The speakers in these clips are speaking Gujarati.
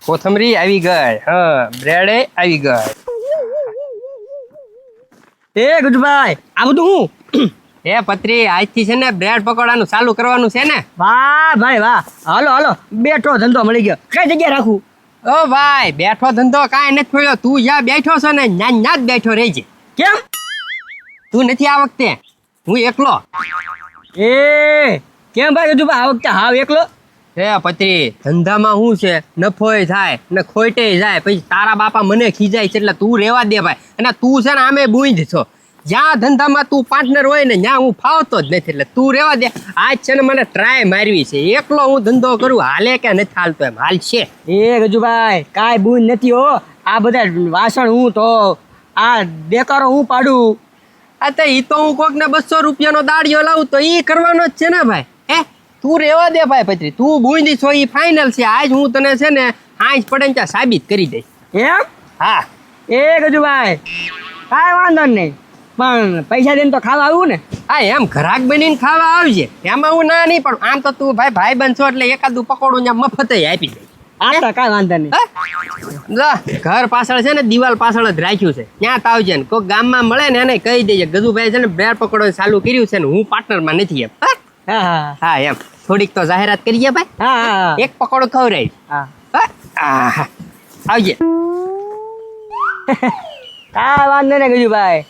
કોથમરી આવી ગઈ, હા બ્રેડે આવી ગઈ. એ ગુજભાઈ આ બધું હું એ પત્રી આજથી છે ને બ્રેડ પકોડાનું ચાલુ કરવાનું છે ને. વાહ ભાઈ વાહ, હાલો હાલો બેઠો ધંધો મળી ગયો. કઈ જગ્યાએ રાખું? ઓ ભાઈ બેઠો ધંધો કાંઈ નથી મળ્યો. તું જ્યાં બેઠો છો ને ત્યાં જ બેઠો રહેજે. કેમ? તું નથી આ વખતે, હું એકલો. એ કેમ ભાઈ ગુજભાઈ આ વખતે હાવ એકલો? હે પત્રી ધંધામાં શું છે, નફોય થાય ને ખોટે જાય, પછી તારા બાપા મને ખીજાય છે એટલે તું રેવા દે ભાઈ. અને તું છે ને આમે બુંજ છો, જ્યાં ધંધામાં તું પાર્ટનર હોય ને ત્યાં હું ફાવતો જ નથી, એટલે તું રેવા દે. આજ છે ને મને ટ્રાય મારવી છે, એકલો હું ધંધો કરું હાલે કે નથી હાલતો એમ હાલશે. એ ગજુભાઈ કાંઈ બુંજ નથી હો. આ બધા વાસણ હું તો આ દેકારો હું પાડું. આ તો ઈ તો હું કોક ને 200 રૂપિયાનો દાડિયો લાવું તો ઈ કરવાનો જ છે ને ભાઈ. હે તું રેવા દે ભાઈ પત્રી, તું બુંદી છો ઈ ફાઇનલ છે. આજ હું તને છે ને આજ પડે ને ત્યાં સાબિત કરી દઈશ. એમ? હા એ ગજુભાઈ કાંઈ વાંધો નહીં, પણ પૈસા દઈને તો ખાવા આવું ને. હા એમ ઘરાક બનીને ખાવા આવજે, એમાં હું ના નહીં પણ આમ તો તું ભાઈ ભાઈ બનશો એટલે એકાદું પકોડું ત્યાં મફત આપી દઈશ. આ તો કાંઈ વાંધો નહીં. ઘર પાછળ છે ને દિવાલ પાછળ જ રાખ્યું છે, ત્યાં તાવજે ને કોઈક ગામમાં મળે ને એને કહી દેજે ગજુભાઈ છે ને બ્રેડ પકોડો ચાલુ કર્યું છે ને હું પાર્ટનરમાં નથી એમ. હા હા હા એમ થોડીક તો જાહેરાત કરીએ ભાઈ. હા હા એક પકોડો ખવડાવી. હા આવજે. કાંઈ વાંધો નહીં ગજુભાઈ,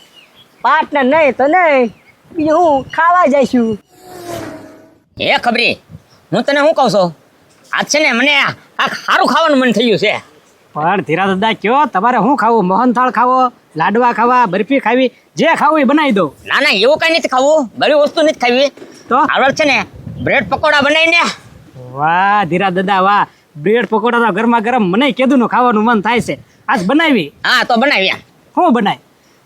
પાર્ટનર નહીં તો નહીં, બીજું હું ખાવા જઈશું. એ ખબરી હું તને શું કહું છું, આજ છે ને મને આ સારું ખાવાનું મન થયું છે. પણ ધીરા દાદા કયો તમારે શું ખાવું? મોહનથાળ ખાવો, લાડવા ખાવા, બરફી ખાવી, જે ખાવું એ બનાવી દો. ના ના એવું કઈ નથી ખાવું, બધી વસ્તુ નથી ખાવી. તો આવડે છે ને બ્રેડ પકોડા બનાવીને. વાહ ધીરા દાદા વાહ, બ્રેડ પકોડા તો ગરમા ગરમ મને કીધું નું ખાવાનું મન થાય છે. આજ બનાવી. હા તો બનાવ્યા. શું બનાય?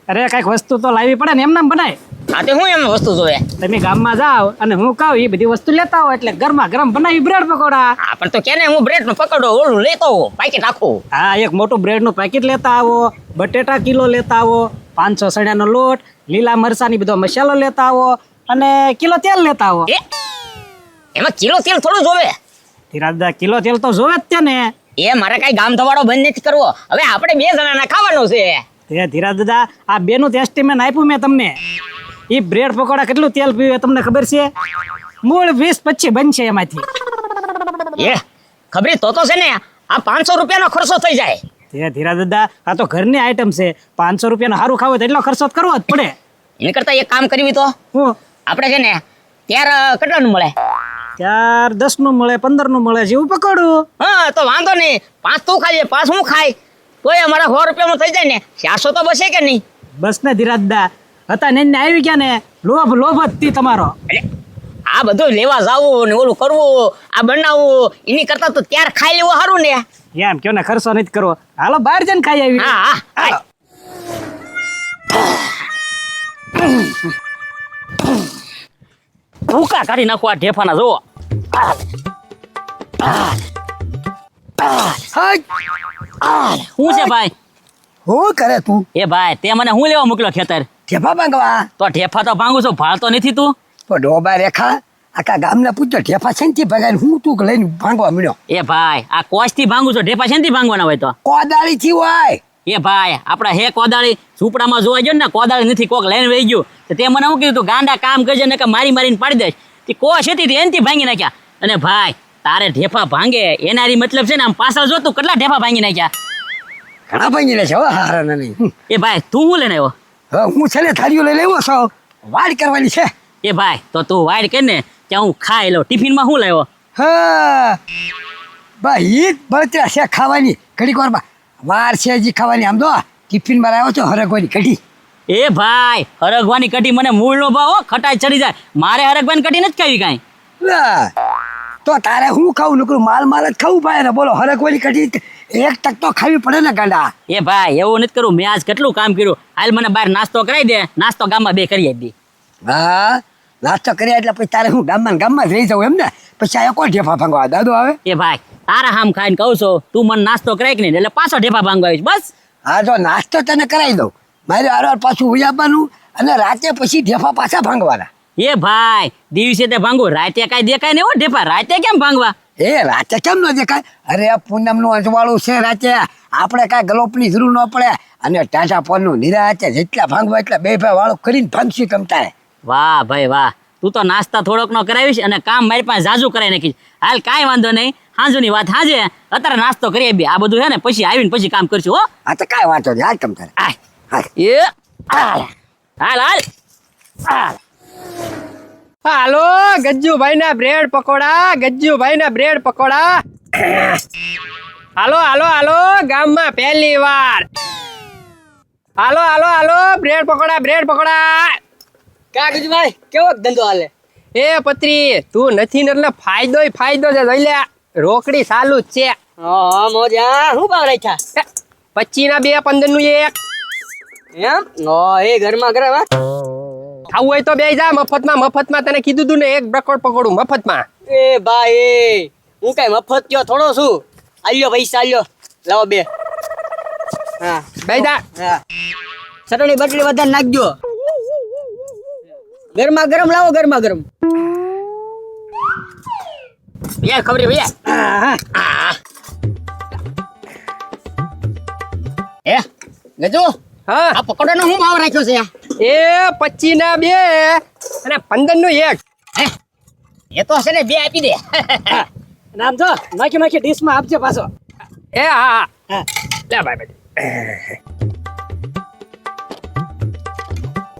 અરે કઈક વસ્તુ તો લાવવી પડે ને, એમને બનાય. હા તો હું એમ વસ્તુ જોવે. તમે ગામમાં જાઓ અને હું કહું એ બધી વસ્તુ લેતા હો એટલે ગરમા ગરમ બનાવી બ્રેડ પકોડા. હા પણ તો કેને હું બ્રેડ નો પકોડો ઓલું લેતો હોઉં પાકેટ આખું. હા એક મોટું બ્રેડ નું પેકેટ લેતા આવો, બટેટા કિલો લેતા આવો, 500 સળિયાનો લોટ, લીલા મરચાની બધો મસાલો લેતા આવો અને કિલો તેલ લેતા આવો. એમાં કિલો તેલ થોડું જોવે. ધીરા દાદા કિલો તેલ તો જોવે જ છે ને. એ મારે કઈ ગામ ધવાડો બંધ નથી કરવો, હવે આપણે 2 જણાના ખાવાનું છે. તે ધીરા દાદા આ બેનું એસ્ટિમેટ આપ્યું મેં તમને. એ બ્રેડ પકોડા કેટલું તેલ પીવે તમને ખબર છે? મૂળ 20-25 બનશે એમાંથી. એ ખબરી તો છે ને આ 500 રૂપિયાનો ખર્ચો થઈ જાય. તે ધીરા દાદા આ તો ઘરની આઈટમ છે, 500 રૂપિયાનો સારું ખાવું તો એટલો ખર્ચો જ કરવો જ પડે. એની કરતા એક કામ કરવી તો હું આપણે છે ને ત્યાર કેટલાનું મળે? 4, 10 નું મળે, 15 નું મળે, જેવું પકોડું. હા તો વાંધો નહીં, 5 તું ખાઈએ 5 હું ખાઈ, તોય અમારા 100 રૂપિયામાં થઈ જાય ને, 400 તો બસે કે નહીં? બસ ને ધીરા દાદા, હતા ને આવી ગયા ને, લોભ લોભ જ તી તમારો. એટલે આ બધું લેવા જાવું ને ઓલું કરવું, આ બનાવવું, એની કરતા તો ત્યાર ખાઈ લેવું સારું ને. એમ કયો ને ખર્ચો નથી કરવો, હાલો બહાર જઈને ખાઈ આવી. હા હા ભૂકા કાઢી નાખો આ ઢેફાના જોવો. શું છે ભાઈ? હું કરે તું? એ ભાઈ તે મને હું લેવા મોકલ્યો ખેતર? ઢેફા ભાંગવા? તો ઢેફા તો ભાંગું છું, ભાળતો નથી તું? તો ડોબા રેખા આખા ગામના પૂછ્યો ઢેફા શેનથી ભગાય, હું તું લઈને ભાંગવા મળ્યો? એ ભાઈ આ કોચથી ભાંગું છું, ઢેફા શેનથી ભાંગવાના હોય તો? કોદાળી થી હોય. એ ભાઈ આપડા હે કોદાળી ઝૂંપડામાં જોવા ગયો ને, કોદાળી નથી, કોક લઈને વહી ગયું તો તે મને શું કીધું તું ગાંડા કામ કરજે ને કે મારી મારીને પાડી દઈશ. તે કોશ હતી એનથી ભાંગી નાખ્યા. અને ભાઈ તારે ઢેફા ભાંગે એનારી મતલબ છે ને આમ પાછળ જો તું કેટલા ઢેફા ભાંગી નાખ્યા. ઘણા ભાંગી લે છે હવે હારા નહીં. એ ભાઈ તું શું લઈને આવ્યો? હવે હું છે ને થાળીઓ લઈ લેવો છો, વાડ કરવાની છે. એ ભાઈ તો તું વાઈડ કરીને ત્યાં હું ખાઈ લઉં. ટિફિનમાં શું લાવ્યો? હા ભાઈ ઈ જ બળતરા છે ખાવાની, ઘડીક વારમાં વાર છે હજી ખાવાની. આમ તો ટિફિન માં આવ્યો છો હરગવાની કઢી. એ ભાઈ હરગવાની કઢી મને મૂળ નો ભાવ, ખટાઈ ચડી જાય. મારે હરગવાની કઢી નથી ખાવી કાંઈ. તો તારે હું ખાવું? નકરું માલ માલ જ ખાવું ભાઈ ને. બોલો હરગવાની કઢી એક તક તો ખાવી પડે ને ગાંડા. એ ભાઈ એવું નથી કરું, મેં આજ કેટલું કામ કર્યું. હાલ મને બહાર નાસ્તો કરાવી દે, નાસ્તો ગામમાં 2 કરી આપી. હા નાસ્તો કર્યા એટલે પછી તારે હું ગામમાં જ રહી જાઉં એમ ને? પછી આ કોણ ઢેફા ભાંગવા દાદો આવે? એ ભાઈ તારા હામ ખાઈને કહું છું, તું મને નાસ્તો કરાય કે નહીં એટલે પાછો ઢેફા ભાંગવા આવીશ બસ. હા જો નાસ્તો તને કરાવી દઉં, મારે આરવાર પાછું હોઈ આવવાનું અને રાતે પછી ઢેફા પાછા ભાંગવાના. એ ભાઈ દિવસે તે ભાંગું, રાતે કાંઈ દેખાય ને એવો ઢેફા, રાતે કેમ ભાંગવા? એ રાતે કેમ ન દેખાય? અરે પૂનમનું અજવાળું છે રાતે, આપણે કાંઈ ગલોપની જરૂર ન પડે. અને ટાટા પોલનું નિરાતે જેટલા ભાંગવા એટલા બે ભાઈ વાળું કરીને ભાંગશું તમતારે. વાહ ભાઈ વાહ, તું તો નાસ્તા થોડોક નો કરાવીશ અને કામ મારી પાસે જાજુ કરાવી નાખીશ. હાલ કાંઈ વાંધો નહીં, હાંજુની વાત હાજે, અત્યારે નાસ્તો કરીએ બી, આ બધું છે ને પછી આવીને પછી કામ કરશું હો. હા તો કાંઈ વાંધો નહીં, હાલ તમતારે. એ હાલ હાલ હાલ. હાલો ગજ્જુભાઈ ના બ્રેડ પકોડા, ગજ્જુભાઈ ના બ્રેડ પકોડા. હાલો હાલો હાલો, ગામમાં પહેલી વાર. હાલો હાલો હાલો, બ્રેડ પકોડા, બ્રેડ પકોડા. કા ગજુભાઈ કેવો ધંધો હાલે? એ પત્રી, તું નથી ને એટલે ફાયદો ફાયદો છે. જોઈ લે, રોકડી ચાલુ જ છે. હા મોજા, શું ભાવ રાખ્યા? 25 ના 2, 15 નું 1. એમ એ ઘરમાં ગરમ હા. ખાવું હોય તો બે જા મફતમાં. મફતમાં તને કીધું તું ને, એક બ્રકોડ પકોડું મફતમાં. એ ભાઈ હું કઈ મફત કયો થોડો છું. આલ્યો પૈસા આલ્યો, લાવો 2. હા બે જા. હા ચટણી બટણી વધારે નાખજો. ગરમા ગરમ લાવો, ગરમા ગરમ. ભૈયા ખબર ભૈયા. એ ગજુ, હા, આ પકોડાનો શું ભાવ રાખ્યો છે? એ 25 ના 2 અને 15 નું 1. એ તો હશે ને 2 આપી દે. નામ જો નાખી નાખી ડીશમાં આપજે પાછો. એ હા હા લે ભાઈ.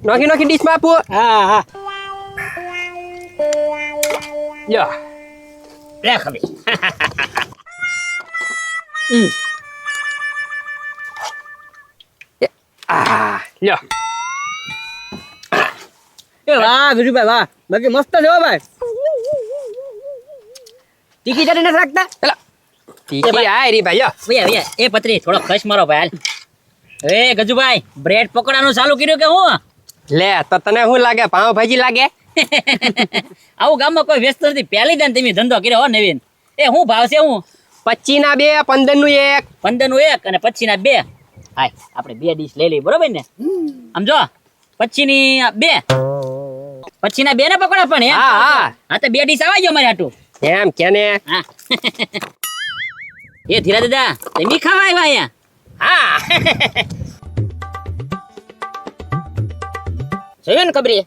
નોખી નોખી ડીશમાં આપું. હા હા લ્યો. લે ખબર. લ્યો. એ વાહ વિજુભાઈ વાહ, બાકી મસ્ત છે હો ભાઈ. તીખી ચટણી નથી રાખતા? એલા, તીખી આ રી ભાઈ. લ્યો. ભૈયા ભૈયા એ પત્રી થોડો ખસ મારો ભાઈ હાલ. એ ગજુભાઈ બ્રેડ પકોડાનું ચાલુ કર્યું કે હું? લે તો તને શું લાગે, પાવભાજી લાગે? આવું ગામમાં કોઈ વ્યસ્ત નથી, પહેલી દાન તમે ધંધો કર્યો હો નવીન. એ શું ભાવ છે? હું 25 ના 2, 15 નું 1. 15 નું 1 અને 25 ના 2. હાય આપણે 2 ડીશ લઈ લઈએ, બરોબર ને? સમજો 25 ની 2, 25 ના 2 ના પકોડા પણ. હા હા હા તો 2 ડીશ આવા ગયો મારે હાટું. એમ કેને. હા એ ધીરા દાદા તમે ખાવા આવ્યા અહીંયા? હા જોયું ને ખબરી,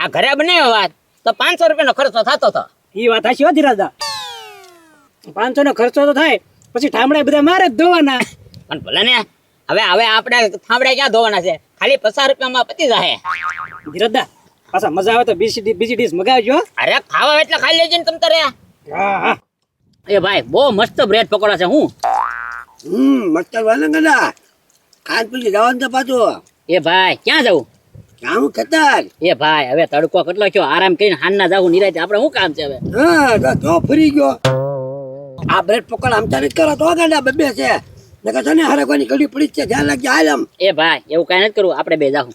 આ ઘરે બનાવ્યો વાત તો 500 રૂપિયાનો ખર્ચો થતો હતો. એ વાત હાચી હો ધીરાજદા. 500 નો ખર્ચો તો થાય, પછી ઠામડા બધા મારે જ ધોવાના. પણ ભલે ને હવે હવે આપણે થાંભળે ક્યાં ધોવાના છે, ખાલી 50 રૂપિયામાં પતી જાય. ધીરાજદા પાછા મજા આવે તો બીજી ડીશ મગાવજો. અરે ખાવા એટલે ખાઈ લેજો ને તમ તારે. હા હા એ ભાઈ બહુ મસ્ત બ્રેડ પકોડા છે. હું મસ્ત વાલે ગડા કાલ પછી જવાનું તો પાછું. એ ભાઈ ક્યાં જવું? કામ કતાર. એ ભાઈ હવે તડકો કેટલો થયો, આરામ કરીને હાનના જાવું નિરાતે. આપણે શું કામ છે હવે? હા તો ફરી ગયો. આ બ્રેડ પકોડા આમ તારે કરો તો ગાડા બે છે. નકર તને હરગવાની કડી પડી છે, ધ્યાન રાખજે. હાલ આમ. એ ભાઈ એવું કઈ નથી કરવું, આપણે બે જાહું.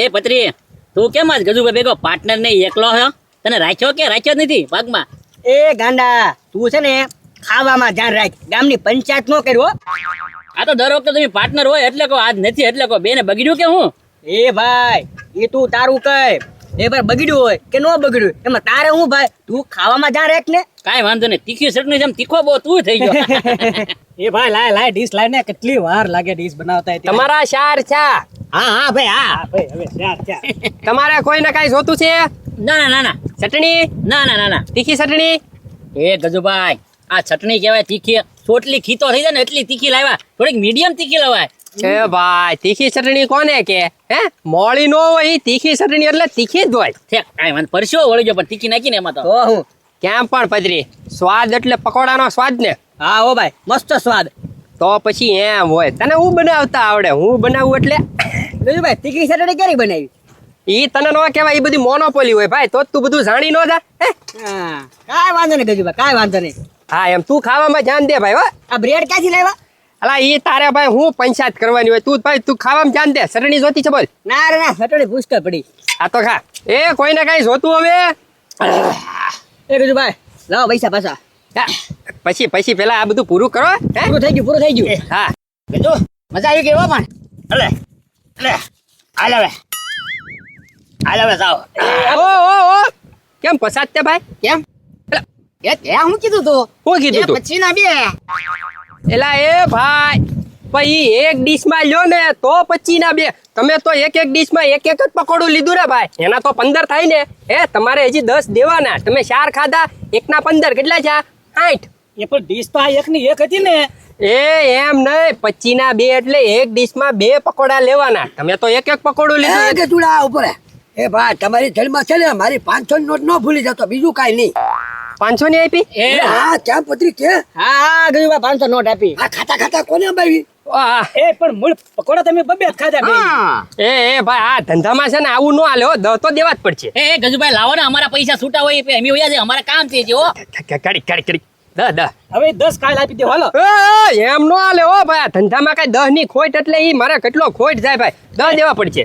એ પત્રી તું કેમ જ ગજુભાઈ ભેગો પાર્ટનર ને એકલો હો? તને રાખ્યો કે રાખ્યો જ નથી ભાગમાં? એ ગાંડા તું છે ને ખાવામાં ધ્યાન રાખ, ગામની પંચાયત નો કર્યો. આ તો દર વખતે તમે પાર્ટનર હોય એટલે કહો, આજ નથી એટલે કહો. બેને બગડ્યું કે હું? એ ભાઈ એ તું તારું કહે, એ ભાઈ બગડ્યું હોય કે ન બગડ્યું એમાં તારે હું ભાઈ, તું ખાવામાં ધ્યાન રાખ ને. કાંઈ વાંધો નહીં, તીખી ચટણી જેમ તીખો બહુ તું થઈ ગયો. એ ભાઈ લાય ડીશ લાય ને, કેટલી વાર લાગે ડીશ બનાવતા. તમારા શાર છા. હા હા ભાઈ હા. ભાઈ હવે ચાર તમારે કોઈને કાંઈ જોતું છે? ના ના ના ના ચટણી, ના ના ના ના. તીખી ચટણી. એ ગજુભાઈ આ ચટણી કહેવાય તીખી, ચોટલી ખીતો થઈ જાય ને એટલી તીખી લાવ્યા, થોડીક મીડિયમ તીખી લવાય. એ ભાઈ તીખી ચટણી કોને કે? હે મોળી નો હોય ઈ તીખી ચટણી એટલે તીખી જ હોય. ઠેક કાંઈ વાંધો, પરસ્યો વળી ગયો પણ તીખી નાખી ને એમાં તો. તો હું કેમ પણ પધરી, સ્વાદ એટલે પકોડાનો સ્વાદ ને. હા હો ભાઈ મસ્ત સ્વાદ. તો પછી એમ હોય, તને હું બનાવતા આવડે, હું બનાવું એટલે. ભાઈ તીખી ચટણી ક્યારે બનાવી? ઈ તને નો કહેવાય, ઈ બધી મોનોપોલી હોય ભાઈ, તો જ તું બધું જાણી નો જા. હે હા કાંઈ વાંધો નહીં ગજુભાઈ, કાંઈ વાંધો નહીં. હા એમ તું ખાવામાં ધ્યાન દે ભાઈ. હો આ બ્રેડ ક્યાંથી લાવ્યા? અલા ઈ તારે ભાઈ હું પંચાયત કરવાની હોય, તું ભાઈ તું ખાવામાં ધ્યાન દે. ચટણી જોતી છે બોલ? ના રે ના, ચટણી પુષ્કળ પડી. આ તો ખા. એ કોઈને કાંઈ જોતું હવે? એ ગજુભાઈ લાવો પૈસા પાછા. હા, પછી પેલા આ બધું પૂરું કરો. હે પૂરું થઈ ગયું. હા ગજુ મજા આવી ગઈ હો પણ. અલે અલે હાલ હવે જાઓ. ઓ કેમ પસાદ તે ભાઈ? કેમ? એ તે હું કીધું તું શું કીધું તું? પછી ના બે એલા એ ભાઈ પછી એક ડીશમાં લ્યો ને તો 25 ના 2. તમે તો એક ડીશમાં એક જ પકોડું લીધું ને ભાઈ, એના તો 15 થાય ને. તમારે હજી 10 દેવાના. તમે 4 ખાધા, એકના 15 કેટલા છે? 8. એ પણ ડીશ તો આ એકની એક હતી ને. એમ નહીં, 25 ના 2 એટલે એક ડીશમાં 2 પકોડા લેવાના. તમે તો એક પકોડું લીધું. કે તુડા ઉપર એ ભાઈ તમારી જન્મ છે ને મારી 500 ની નોટ ન ભૂલી જતો, બીજું કાઈ નહીં. 500 ની આપી? હા ક્યાં પત્રી કે હા ગજુભાઈ 500 નોટ આપી. આ ખાતા કોને અંબાવી? વાહ. એ પણ મૂળ પકોડા તમે બબે જ ખાધા બે. એ ભાઈ આ ધંધામાં છે ને આવું ન હાલે હો, દહ તો દેવા જ પડશે. એ ગજુભાઈ લાવો ને, અમારા પૈસા છૂટા હોય એ અમે હોયા છે, અમારે કામ છે હો. કરી દહ. હવે 10 કાલ આપી દે હાલો. એમ નો હાલે હો ભાઈ, આ ધંધામાં કઈ 10 ની ખોટ એટલે ઈ મારે કેટલો ખોટ જાય ભાઈ, 10 દેવા પડશે.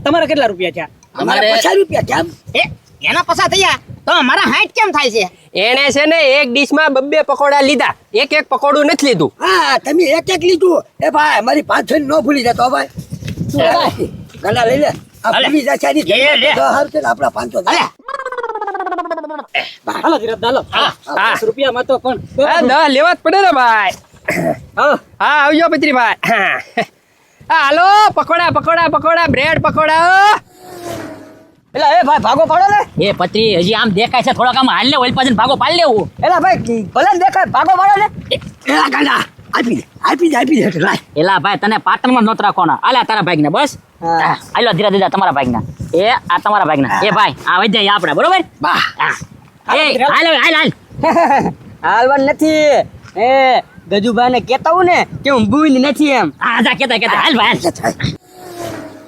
તમારા કેટલા રૂપિયા છે? અમારે 50 રૂપિયા કેમ? એ એના પૈસા થયા તો મારા 60 કેમ થાય છે? એને છે ને એક ડીશમાં 2 પકોડા લીધા, એક પકોડું નથી લીધું. હા તમે એક લીધું. એ ભાઈ મારી 500 ની ન ભૂલી જતો ભાઈ. ગલા લઈ લે. આ ભૂલી જાય છે ની લે. 10 હાર છે ને આપણા 500 થાય. હાલો ધીરજ હાલો. હા. 10 રૂપિયામાં તો પણ 10 લેવા જ પડે ને ભાઈ. હાલો. હા આવજો પત્રી ભાઈ. હા હાલો, પકોડા બ્રેડ પકોડા. એલા એ ભાઈ ભાગો પાડો ને. એ પત્રી હજી આમ દેખાય છે, થોડોક આમ હાલ લે, ઓઇલ પાછળ ભાગો પાડી લેવું. એલા ભાઈ ભલે ને દેખાય ભાગો પાડો ને. એ આ ગાંડા આપી દે એટલે લાય. એલા ભાઈ તને પાટણમાં નોત રાખવાના. આલા તારા ભાઈ ને બસ. હા. આલો ધીરા ધીરા તમારા ભાઈ ના. એ આ તમારા ભાઈ ના. એ ભાઈ આ વઈ જાય આપણે, બરોબર? વાહ. હા. એ હાલ. હાલવાન નથી. એ ગજુભાઈ ને કેતા હું ને કે હું ભૂલ નથી એમ. હા જા કેતા હાલ ભાઈ હાલ.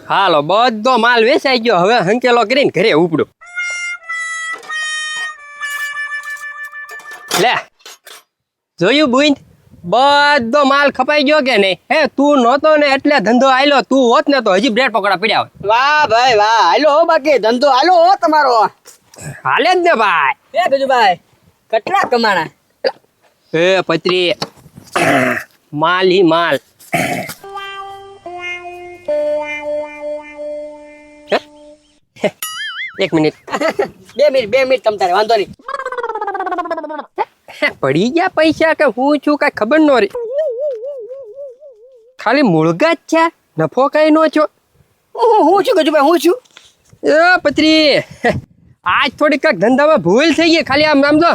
હાલો, બધો માલ વેચાઈ ગયો, હવે હંકેલો કરીને ઘરે ઉપડું. લે જોયું બુઈન, બધો માલ ખપાઈ ગયો કે નહીં? તું નહોતો ને એટલે ધંધો આયલો, તું હોત ને તો હજી બ્રેડ પકોડા પડ્યા હોત. વાહ ભાઈ વાહ, હાલો હો બાકી ધંધો હાલો હો તમારો. હાલે જ ને ભાઈ. એ ગજુભાઈ કેટલા કમાણા? પત્રી માલ હી માલ. એક મિનિટ. 2 મિનિટ તમ તારે વાંધો નહીં. પડી ગયા પૈસા કે હું છું કઈ ખબર ન રહી. ખાલી મુળગા જ છે, નફો કઈ નો છો. હું છું ગજુભાઈ હું છું. પત્રી આજ થોડીક કાંઈક ધંધામાં ભૂલ થઈ ગઈ. ખાલી આમ જો,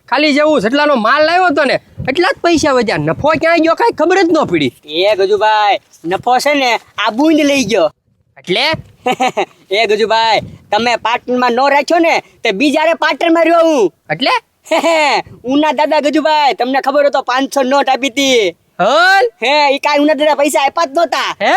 ખાલી જેવું જેટલાનો માલ લાવ્યો હતો ને એટલા જ પૈસા વધ્યા, નફો ક્યાં ગયો કઈ ખબર જ ન પડી. એ ગજુભાઈ નફો છે ને આ બુંદ લઈ ગયો. એટલે એ ગજુભાઈ તમે પાટણમાં નો રાખ્યો ને તે બીજારે પાટણમાં રહ્યો હું. એટલે ઉના દાદા ગજુભાઈ તમને ખબર હોય તો 500 નોટ આપી હતી. હલ હે ઈ કાંઈ ઉના દાદા પૈસા આપ્યા જ નહોતા. હે